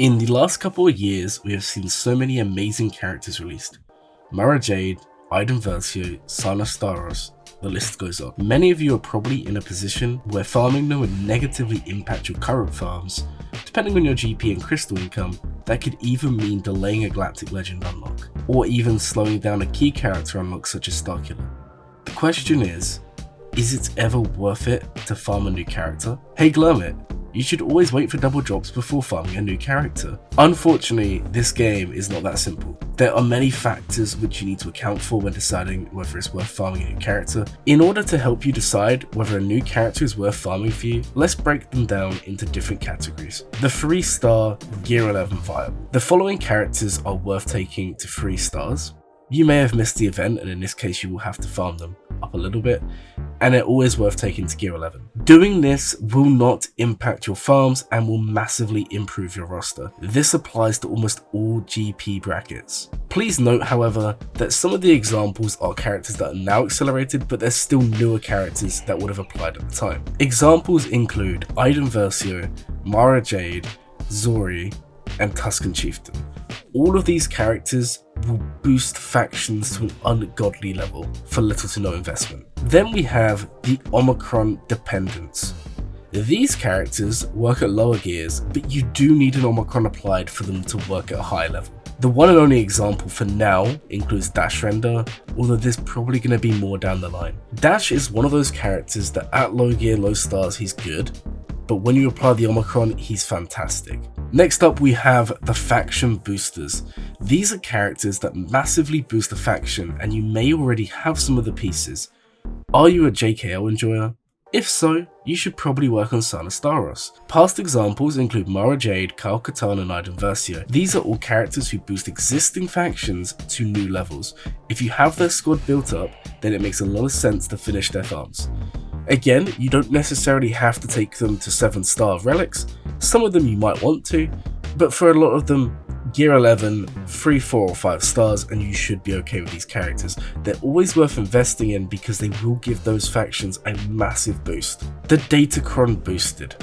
In the last couple of years, we have seen so many amazing characters released. Mara Jade, Aiden Versio, Sana Staros, the list goes on. Many of you are probably in a position where farming them would negatively impact your current farms. Depending on your GP and crystal income, that could even mean delaying a Galactic Legend unlock, or even slowing down a key character unlock such as Starkiller. The question is it ever worth it to farm a new character? Hey Glurmit, you should always wait for double drops before farming a new character. Unfortunately, this game is not that simple. There are many factors which you need to account for when deciding whether it's worth farming a new character. In order to help you decide whether a new character is worth farming for you, let's break them down into different categories. The 3-star Gear 11 viable. The following characters are worth taking to 3 stars. You may have missed the event, and in this case you will have to farm them up a little bit, and they're always worth taking to Gear 11. Doing this will not impact your farms and will massively improve your roster. This applies to almost all GP brackets. Please note, however, that some of the examples are characters that are now accelerated, but they're still newer characters that would have applied at the time. Examples include Aiden Versio, Mara Jade, Zori, and Tusken Chieftain. All of these characters will boost factions to an ungodly level for little to no investment. Then we have the OMICRON dependents. These characters work at lower gears, but you do need an OMICRON applied for them to work at a high level. The one and only example for now includes Dash Render, although there's probably going to be more down the line. Dash is one of those characters that at low gear, low stars, he's good, but when you apply the OMICRON, he's fantastic. Next up, we have the faction boosters. These are characters that massively boost a faction, and you may already have some of the pieces. Are you a JKL enjoyer? If so, you should probably work on Sana Staros. Past examples include Mara Jade, Kyle Katarn, and Aiden Versio. These are all characters who boost existing factions to new levels. If you have their squad built up, then it makes a lot of sense to finish their farms. Again, you don't necessarily have to take them to 7-star relics. Some of them you might want to, but for a lot of them, Gear 11, 3, 4 or 5 stars, and you should be okay with these characters. They're always worth investing in because they will give those factions a massive boost. The DATACRON boosted.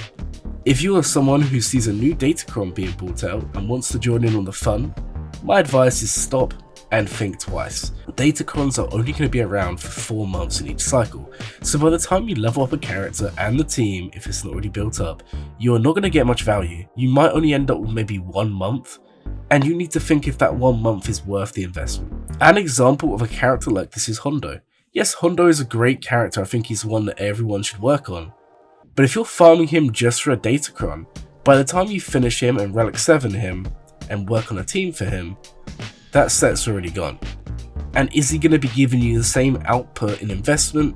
If you are someone who sees a new DATACRON being brought out and wants to join in on the fun, my advice is stop and think twice. Datacrons are only going to be around for 4 months in each cycle, so by the time you level up a character and the team, if it's not already built up, you are not going to get much value. You might only end up with maybe 1 month, and you need to think if that 1 month is worth the investment. An example of a character like this is Hondo. Yes, Hondo is a great character, I think he's one that everyone should work on, but if you're farming him just for a Datacron, by the time you finish him and Relic 7 him, and work on a team for him, that set's already gone. And is he going to be giving you the same output in investment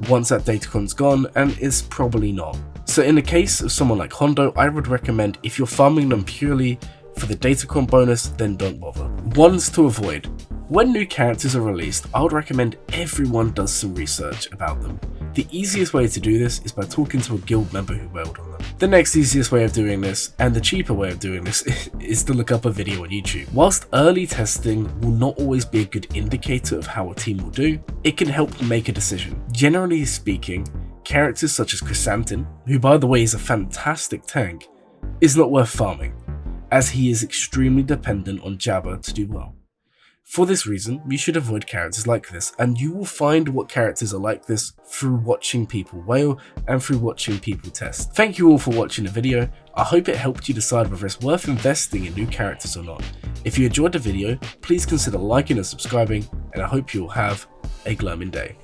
once that Datacron's gone? And it's probably not. So in the case of someone like Hondo, I would recommend if you're farming them purely for the Datacron bonus, then don't bother. Ones to avoid. When new characters are released, I would recommend everyone does some research about them. The easiest way to do this is by talking to a guild member who wailed on them. The next easiest way of doing this, and the cheaper way of doing this, is to look up a video on YouTube. Whilst early testing will not always be a good indicator of how a team will do, it can help make a decision. Generally speaking, characters such as Chrysanthemum, who by the way is a fantastic tank, is not worth farming, as he is extremely dependent on Jabba to do well. For this reason, you should avoid characters like this, and you will find what characters are like this through watching people wail and through watching people test. Thank you all for watching the video. I hope it helped you decide whether it's worth investing in new characters or not. If you enjoyed the video, please consider liking and subscribing, and I hope you all have a glowing day.